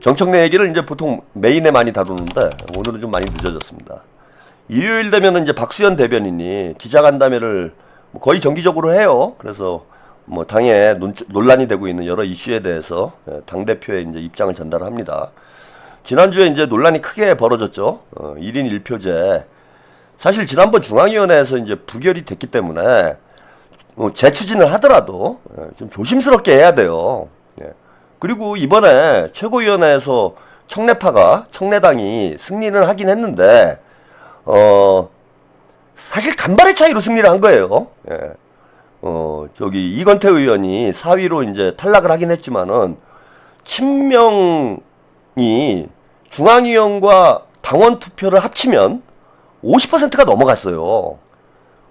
정청래 얘기를 이제 보통 메인에 많이 다루는데 오늘은 좀 많이 늦어졌습니다. 일요일 되면은 이제 박수현 대변인이 기자간담회를 거의 정기적으로 해요. 그래서 뭐 당에 논란이 되고 있는 여러 이슈에 대해서 당대표의 이제 입장을 전달합니다. 지난주에 이제 논란이 크게 벌어졌죠. 1인 1표제. 사실 지난번 중앙위원회에서 이제 부결이 됐기 때문에 재추진을 하더라도 좀 조심스럽게 해야 돼요. 그리고 이번에 최고위원회에서 청래당이 승리는 하긴 했는데 사실 간발의 차이로 승리를 한 거예요. 저기 이건태 의원이 4위로 이제 탈락을 하긴 했지만은 친명이 중앙위원과 당원 투표를 합치면 50%가 넘어갔어요.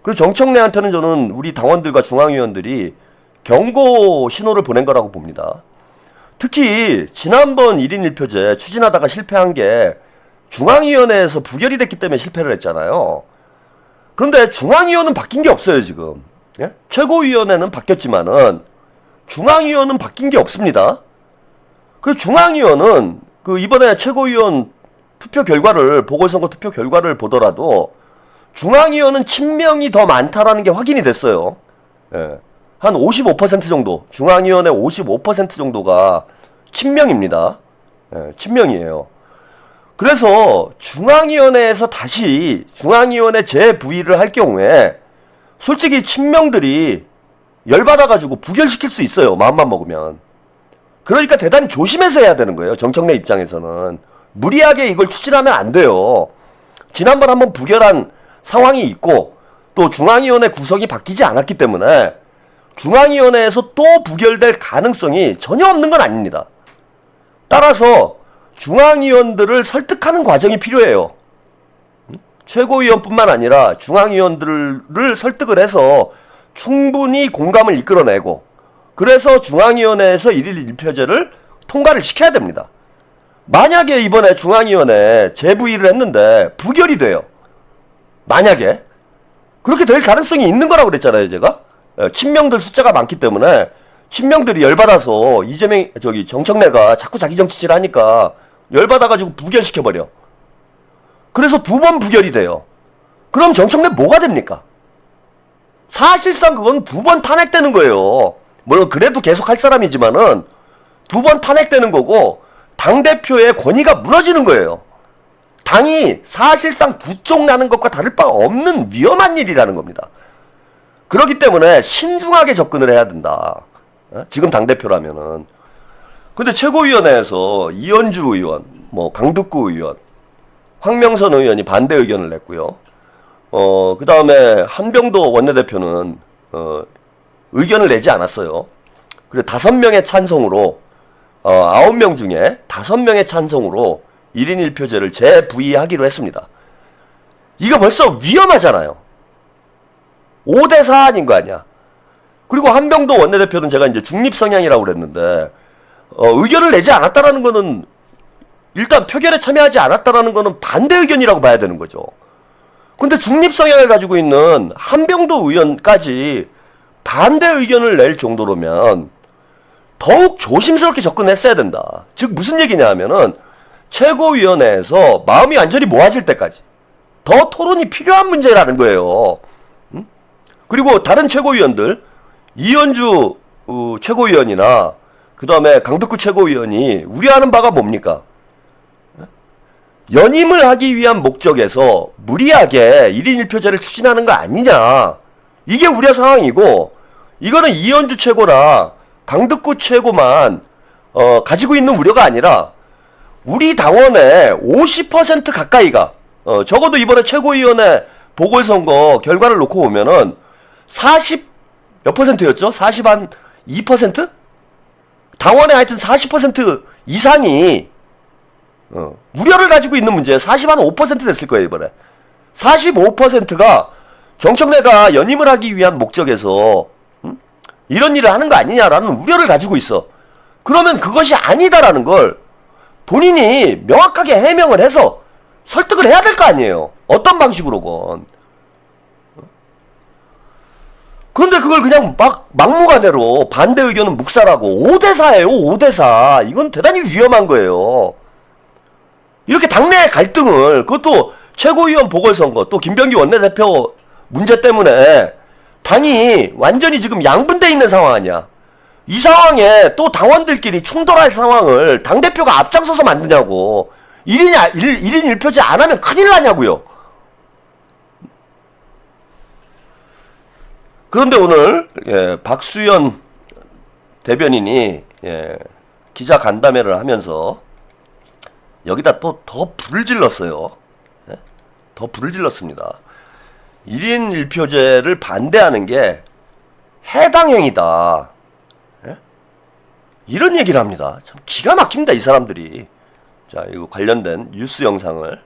그래서 정청래한테는 저는 우리 당원들과 중앙위원들이 경고 신호를 보낸 거라고 봅니다. 특히 지난번 1인 1표제 추진하다가 실패한 게 중앙위원회에서 부결이 됐기 때문에 실패를 했잖아요. 그런데 중앙위원은 바뀐 게 없어요 지금. 예? 최고위원회는 바뀌었지만은 중앙위원은 바뀐 게 없습니다. 그래서 중앙위원은 그 이번에 최고위원 투표 결과를 보궐선거 투표 결과를 보더라도 중앙위원은 친명이 더 많다라는 게 확인이 됐어요. 예. 한 55% 정도, 중앙위원회 55% 정도가 친명입니다. 예, 친명이에요. 그래서 중앙위원회에서 다시 중앙위원회 재부의를 할 경우에 솔직히 친명들이 열받아가지고 부결시킬 수 있어요. 마음만 먹으면. 그러니까 대단히 조심해서 해야 되는 거예요. 정청래 입장에서는. 무리하게 이걸 추진하면 안 돼요. 지난번 한번 부결한 상황이 있고 또 중앙위원회 구성이 바뀌지 않았기 때문에 중앙위원회에서 또 부결될 가능성이 전혀 없는 건 아닙니다. 따라서 중앙위원들을 설득하는 과정이 필요해요. 최고위원뿐만 아니라 중앙위원들을 설득을 해서 충분히 공감을 이끌어내고 그래서 중앙위원회에서 1일 1표제를 통과를 시켜야 됩니다. 만약에 이번에 중앙위원회 재부의를 했는데 부결이 돼요. 만약에 그렇게 될 가능성이 있는 거라고 그랬잖아요 제가. 친명들 숫자가 많기 때문에 친명들이 열받아서 정청래가 자꾸 자기 정치질 하니까 열받아가지고 부결시켜버려. 그래서 2번 부결이 돼요. 그럼 정청래 뭐가 됩니까? 사실상 그건 2번 탄핵되는 거예요. 물론 그래도 계속 할 사람이지만은 2번 탄핵되는 거고 당대표의 권위가 무너지는 거예요. 당이 사실상 두 쪽 나는 것과 다를 바가 없는 위험한 일이라는 겁니다. 그렇기 때문에 신중하게 접근을 해야 된다. 지금 당대표라면은. 근데 최고위원회에서 이현주 의원, 강득구 의원, 황명선 의원이 반대 의견을 냈고요. 그 다음에 한병도 원내대표는, 의견을 내지 않았어요. 그리고 5명의 찬성으로, 9명 중에 5명의 찬성으로 1인 1표제를 재부의하기로 했습니다. 이거 벌써 위험하잖아요. 5대 4 아닌 거 아니야. 그리고 한병도 원내대표는 제가 이제 중립 성향이라고 그랬는데, 의견을 내지 않았다라는 거는, 일단 표결에 참여하지 않았다라는 거는 반대 의견이라고 봐야 되는 거죠. 근데 중립 성향을 가지고 있는 한병도 의원까지 반대 의견을 낼 정도로면 더욱 조심스럽게 접근했어야 된다. 즉 무슨 얘기냐 하면은 최고위원회에서 마음이 완전히 모아질 때까지 더 토론이 필요한 문제라는 거예요. 그리고 다른 최고위원들 이현주 최고위원이나 그 다음에 강덕구 최고위원이 우려하는 바가 뭡니까? 연임을 하기 위한 목적에서 무리하게 1인 1표제를 추진하는 거 아니냐. 이게 우려 상황이고 이거는 이현주 최고나 강덕구 최고만 가지고 있는 우려가 아니라 우리 당원의 50% 가까이가 적어도 이번에 최고위원회 보궐선거 결과를 놓고 보면은 40 몇 %였죠? 40 한 2%? 당원의 하여튼 40% 이상이 우려를 가지고 있는 문제에 40 한 5% 됐을 거예요 이번에. 45%가 정청래가 연임을 하기 위한 목적에서 이런 일을 하는 거 아니냐라는 우려를 가지고 있어. 그러면 그것이 아니다라는 걸 본인이 명확하게 해명을 해서 설득을 해야 될 거 아니에요. 어떤 방식으로건. 그런데 그걸 그냥 막 막무가내로 반대 의견은 묵살하고 5대4예요. 5대4. 이건 대단히 위험한 거예요. 이렇게 당내 갈등을, 그것도 최고위원 보궐선거, 또 김병기 원내대표 문제 때문에 당이 완전히 지금 양분돼 있는 상황 아니야. 이 상황에 또 당원들끼리 충돌할 상황을 당대표가 앞장서서 만드냐고. 1인 1표제 안 하면 큰일 나냐고요. 그런데 오늘 박수현 대변인이 기자 간담회를 하면서 여기다 또 더 불을 질렀어요. 더 불을 질렀습니다. 1인 1표제를 반대하는 게 해당행위다. 이런 얘기를 합니다. 참 기가 막힙니다, 이 사람들이. 자, 이거 관련된 뉴스 영상을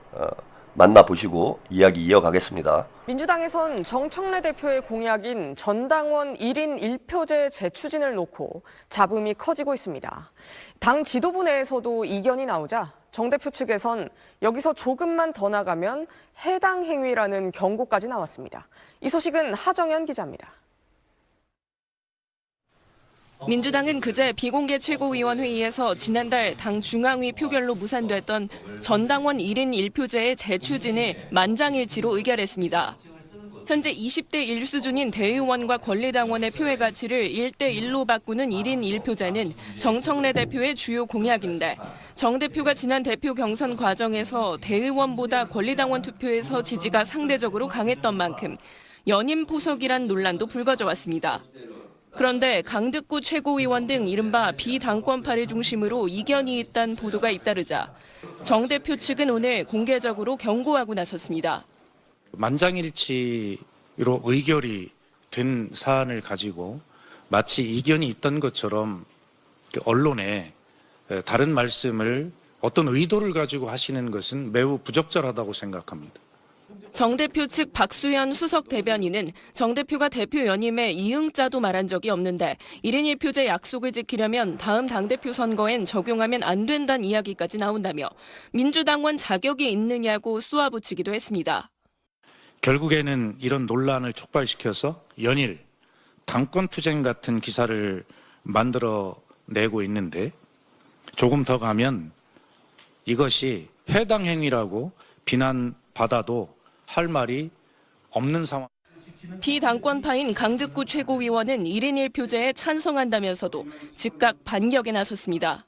만나보시고 이야기 이어가겠습니다. 민주당에선 정청래 대표의 공약인 전당원 1인 1표제 재추진을 놓고 잡음이 커지고 있습니다. 당 지도부 내에서도 이견이 나오자 정 대표 측에선 여기서 조금만 더 나가면 해당 행위라는 경고까지 나왔습니다. 이 소식은 하정현 기자입니다. 민주당은 그제 비공개 최고위원회의에서 지난달 당 중앙위 표결로 무산됐던 전당원 1인 1표제의 재추진을 만장일치로 의결했습니다. 현재 20대 1 수준인 대의원과 권리당원의 표의 가치를 1대 1로 바꾸는 1인 1표제는 정청래 대표의 주요 공약인데 정 대표가 지난 대표 경선 과정에서 대의원보다 권리당원 투표에서 지지가 상대적으로 강했던 만큼 연임 포석이란 논란도 불거져 왔습니다. 그런데 강득구 최고위원 등 이른바 비당권파를 중심으로 이견이 있다는 보도가 잇따르자 정 대표 측은 오늘 공개적으로 경고하고 나섰습니다. 만장일치로 의결이 된 사안을 가지고 마치 이견이 있던 것처럼 언론에 다른 말씀을 어떤 의도를 가지고 하시는 것은 매우 부적절하다고 생각합니다. 정 대표 측 박수현 수석 대변인은 정 대표가 대표 연임에 이응자도 말한 적이 없는데 1인 1표제 약속을 지키려면 다음 당대표 선거엔 적용하면 안 된다는 이야기까지 나온다며 민주당원 자격이 있느냐고 쏘아붙이기도 했습니다. 결국에는 이런 논란을 촉발시켜서 연일 당권투쟁 같은 기사를 만들어내고 있는데 조금 더 가면 이것이 해당 행위라고 비난받아도 할 말이 없는 상황. 비당권파인 강득구 최고위원은 1인 1표제에 찬성한다면서도 즉각 반격에 나섰습니다.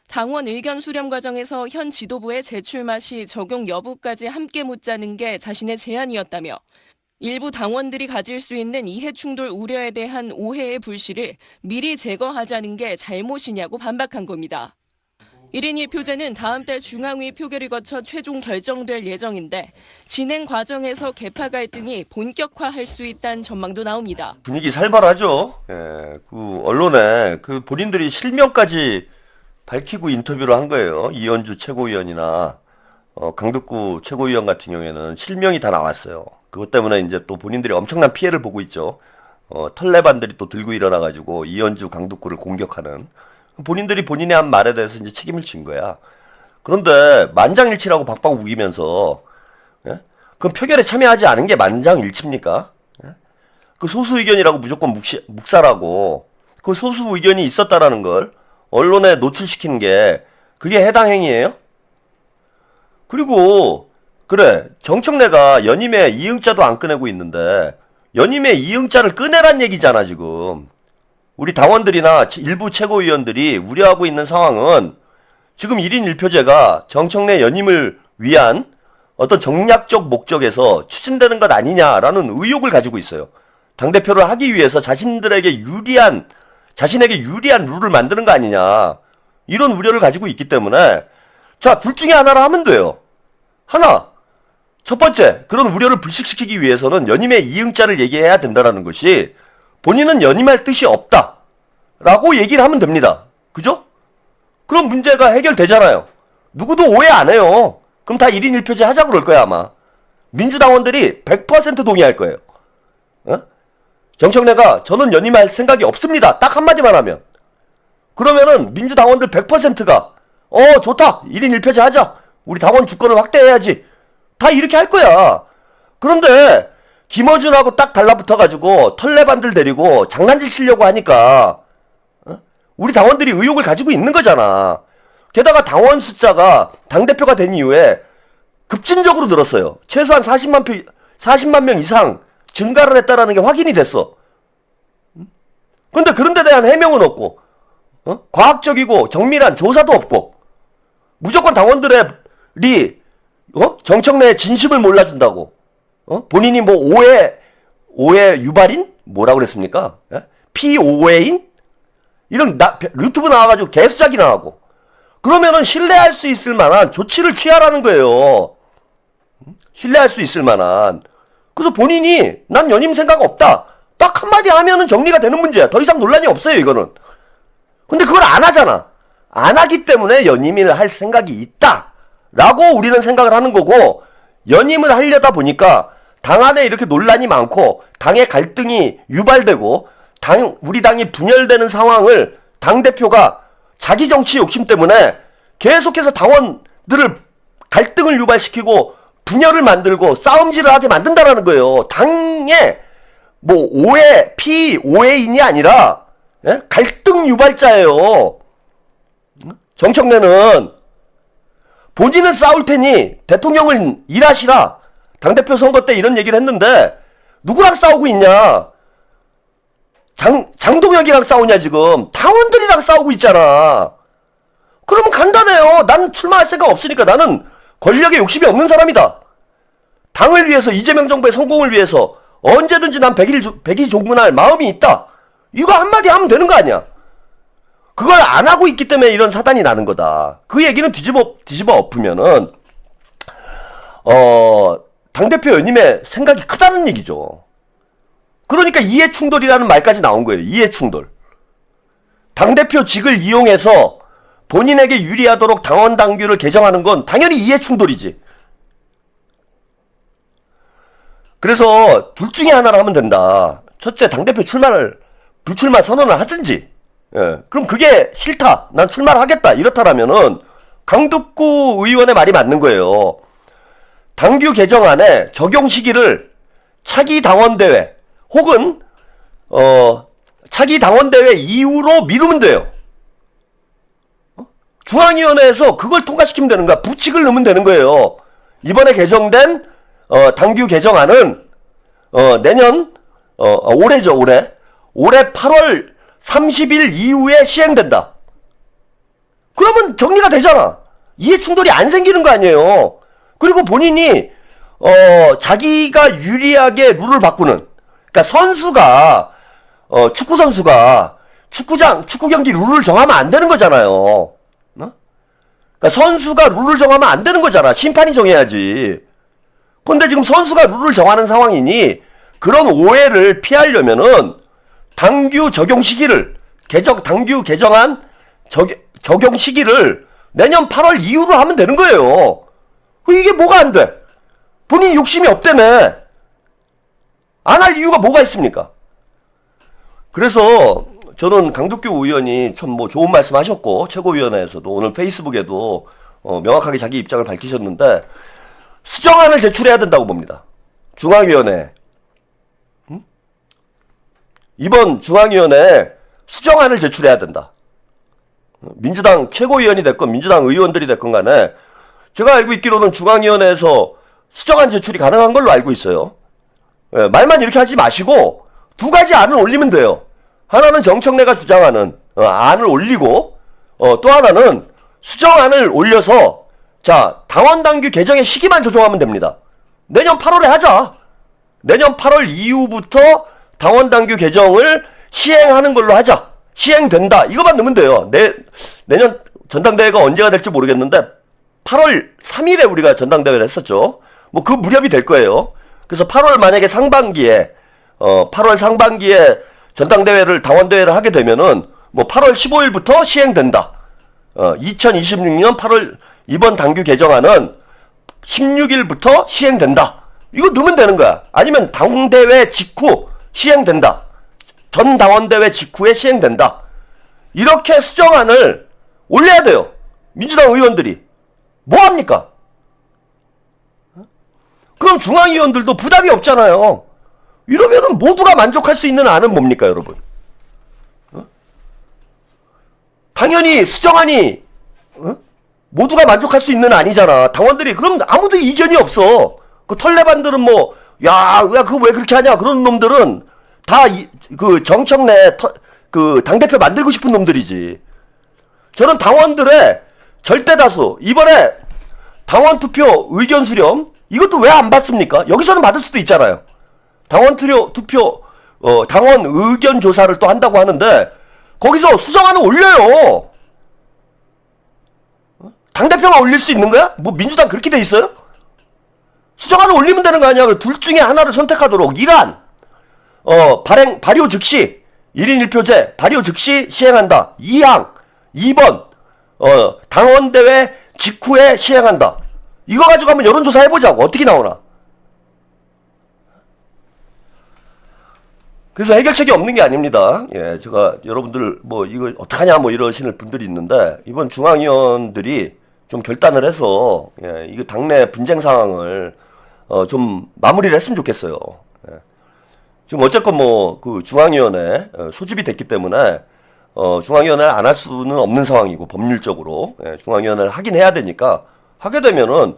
당원 의견 수렴 과정에서 현 지도부의 재출마 시 적용 여부까지 함께 묻자는 게 자신의 제안이었다며 일부 당원들이 가질 수 있는 이해충돌 우려에 대한 오해의 불씨를 미리 제거하자는 게 잘못이냐고 반박한 겁니다. 1인 1표제는 다음 달 중앙위 표결을 거쳐 최종 결정될 예정인데 진행 과정에서 계파 갈등이 본격화할 수 있다는 전망도 나옵니다. 분위기 살벌하죠. 그 언론에 그 본인들이 실명까지 밝히고 인터뷰를 한 거예요. 이현주 최고위원이나 강득구 최고위원 같은 경우에는 실명이 다 나왔어요. 그것 때문에 이제 또 본인들이 엄청난 피해를 보고 있죠. 털레반들이 또 들고 일어나가지고 이현주 강득구를 공격하는. 본인들이 본인의 한 말에 대해서 이제 책임을 진 거야. 그런데 만장일치라고 박박 우기면서, 그럼 표결에 참여하지 않은 게 만장일치입니까? 그 소수 의견이라고 무조건 묵살하고 그 소수 의견이 있었다라는 걸 언론에 노출시키는 게 그게 해당 행위예요? 그리고 그래, 정청래가 연임에 이응자도 안 꺼내고 있는데 연임에 이응자를 꺼내란 얘기잖아 지금. 우리 당원들이나 일부 최고위원들이 우려하고 있는 상황은 지금 1인 1표제가 정청래 연임을 위한 어떤 정략적 목적에서 추진되는 것 아니냐라는 의혹을 가지고 있어요. 당대표를 하기 위해서 자신에게 유리한 룰을 만드는 거 아니냐. 이런 우려를 가지고 있기 때문에 자, 둘 중에 하나를 하면 돼요. 하나. 첫 번째, 그런 우려를 불식시키기 위해서는 연임에 이응자를 얘기해야 된다는 것이 본인은 연임할 뜻이 없다 라고 얘기를 하면 됩니다. 그죠? 그럼 문제가 해결되잖아요. 누구도 오해 안 해요. 그럼 다 1인 1표제 하자 그럴 거야 아마. 민주당원들이 100% 동의할 거예요. 정청래가 저는 연임할 생각이 없습니다. 딱 한마디만 하면. 그러면은 민주당원들 100%가 좋다. 1인 1표제 하자. 우리 당원 주권을 확대해야지. 다 이렇게 할 거야. 그런데 김어준하고 딱 달라붙어가지고 털레반들 데리고 장난질 치려고 하니까 우리 당원들이 의혹을 가지고 있는 거잖아. 게다가 당원 숫자가 당대표가 된 이후에 급진적으로 늘었어요. 최소한 40만 명 이상 증가를 했다라는 게 확인이 됐어. 근데 그런 데 대한 해명은 없고, 과학적이고 정밀한 조사도 없고, 무조건 당원들이, 정청래의 진심을 몰라준다고, 본인이 뭐 오해 유발인? 뭐라고 그랬습니까? 예? 피오해인? 이런 유튜브 나와가지고 개수작이나 하고, 그러면은 신뢰할 수 있을 만한 조치를 취하라는 거예요. 신뢰할 수 있을 만한. 그래서 본인이 난 연임 생각 없다. 딱 한마디 하면은 정리가 되는 문제야. 더 이상 논란이 없어요, 이거는. 근데 그걸 안 하잖아. 안 하기 때문에 연임을 할 생각이 있다. 라고 우리는 생각을 하는 거고, 연임을 하려다 보니까 당 안에 이렇게 논란이 많고, 당의 갈등이 유발되고, 우리 당이 분열되는 상황을 당대표가 자기 정치 욕심 때문에 계속해서 당원들을 갈등을 유발시키고 분열을 만들고 싸움질을 하게 만든다라는 거예요. 당에 뭐 피오해인이 아니라 갈등 유발자예요. 정청래는 본인은 싸울 테니 대통령을 일하시라. 당대표 선거 때 이런 얘기를 했는데 누구랑 싸우고 있냐? 장동혁이랑 싸우냐 지금. 당원들이랑 싸우고 있잖아. 그러면 간단해요. 난 출마할 생각 없으니까 나는 권력에 욕심이 없는 사람이다. 당을 위해서 이재명 정부의 성공을 위해서 언제든지 난 백이 종군할 마음이 있다. 이거 한마디 하면 되는 거 아니야. 그걸 안 하고 있기 때문에 이런 사단이 나는 거다. 그 얘기는 뒤집어 엎으면은 당대표 연임의 생각이 크다는 얘기죠. 그러니까 이해충돌이라는 말까지 나온 거예요. 이해충돌. 당대표직을 이용해서 본인에게 유리하도록 당원 당규를 개정하는 건 당연히 이해충돌이지. 그래서 둘 중에 하나를 하면 된다. 첫째, 당대표 불출마 선언을 하든지. 예. 그럼 그게 싫다. 난 출마를 하겠다. 이렇다라면은 강덕구 의원의 말이 맞는 거예요. 당규 개정안에 적용 시기를 차기 당원대회 혹은 차기 당원대회 이후로 미루면 돼요. 중앙위원회에서 그걸 통과시키면 되는 거야. 부칙을 넣으면 되는 거예요. 이번에 개정된 당규 개정안은 내년 올해죠. 올해 8월 30일 이후에 시행된다. 그러면 정리가 되잖아. 이해충돌이 안 생기는 거 아니에요. 그리고 본인이 자기가 유리하게 룰을 바꾸는, 그러니까 선수가 축구 선수가 축구 경기 룰을 정하면 안 되는 거잖아요. 그러니까 선수가 룰을 정하면 안 되는 거잖아. 심판이 정해야지. 근데 지금 선수가 룰을 정하는 상황이니 그런 오해를 피하려면은 당규 적용 시기를 당규 개정안 적용 시기를 내년 8월 이후로 하면 되는 거예요. 이게 뭐가 안 돼? 본인이 욕심이 없다며. 안 할 이유가 뭐가 있습니까? 그래서 저는 강덕규 의원이 참 뭐 좋은 말씀 하셨고, 최고위원회에서도 오늘 페이스북에도 명확하게 자기 입장을 밝히셨는데, 수정안을 제출해야 된다고 봅니다. 중앙위원회. 이번 중앙위원회에 수정안을 제출해야 된다. 민주당 최고위원이 됐건 민주당 의원들이 됐건 간에 제가 알고 있기로는 중앙위원회에서 수정안 제출이 가능한 걸로 알고 있어요. 예, 말만 이렇게 하지 마시고 두 가지 안을 올리면 돼요. 하나는 정청래가 주장하는 안을 올리고 또 하나는 수정안을 올려서 자 당원당규 개정의 시기만 조정하면 됩니다. 내년 8월에 하자. 내년 8월 이후부터 당원당규 개정을 시행하는 걸로 하자. 시행된다. 이거만 넣으면 돼요. 내년 전당대회가 언제가 될지 모르겠는데 8월 3일에 우리가 전당대회를 했었죠. 뭐 그 무렵이 될 거예요. 그래서 8월 만약에 상반기에 8월 상반기에 전당대회를 당원대회를 하게 되면은 뭐 8월 15일부터 시행된다. 2026년 8월 이번 당규 개정안은 16일부터 시행된다. 이거 넣으면 되는 거야. 아니면 당대회 직후 시행된다. 전 당원대회 직후에 시행된다. 이렇게 수정안을 올려야 돼요. 민주당 의원들이. 뭐 합니까? 그럼 중앙위원들도 부담이 없잖아요. 이러면은 모두가 만족할 수 있는 안은 뭡니까, 여러분? 당연히 수정안이 모두가 만족할 수 있는 안이잖아. 당원들이 그럼 아무도 이견이 없어. 그 털레반들은 뭐 야 그거 왜 그렇게 하냐 그런 놈들은 다 그 정청래 그 당대표 만들고 싶은 놈들이지. 저는 당원들의 절대 다수 이번에 당원 투표 의견 수렴 이것도 왜 안 받습니까? 여기서는 받을 수도 있잖아요. 당원 투표 당원 의견 조사를 또 한다고 하는데 거기서 수정안을 올려요. 당대표가 올릴 수 있는 거야? 뭐 민주당 그렇게 돼 있어요? 수정안을 올리면 되는 거 아니야? 둘 중에 하나를 선택하도록 1안 발효 즉시 1인 1표제 발효 즉시 시행한다. 2항 2번 당원대회 직후에 시행한다. 이거 가지고 한번 여론조사 해보자고. 어떻게 나오나. 그래서 해결책이 없는 게 아닙니다. 예, 제가 여러분들 뭐 이거 어떡하냐 뭐 이러시는 분들이 있는데 이번 중앙위원들이 좀 결단을 해서 예, 이거 당내 분쟁 상황을 좀 마무리를 했으면 좋겠어요. 예. 지금 어쨌건 뭐 그 중앙위원회 소집이 됐기 때문에 중앙위원회를 안 할 수는 없는 상황이고 법률적으로 예, 중앙위원회를 하긴 해야 되니까 하게 되면은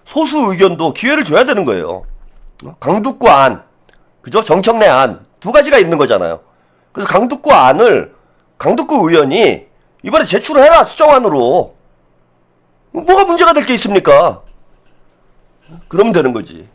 소수 의견도 기회를 줘야 되는 거예요. 강북구 안, 그죠? 정청래 안 두 가지가 있는 거잖아요. 그래서 강북구 안을 강북구 의원이 이번에 제출을 해라 수정안으로. 뭐가 문제가 될 게 있습니까? 그러면 되는 거지.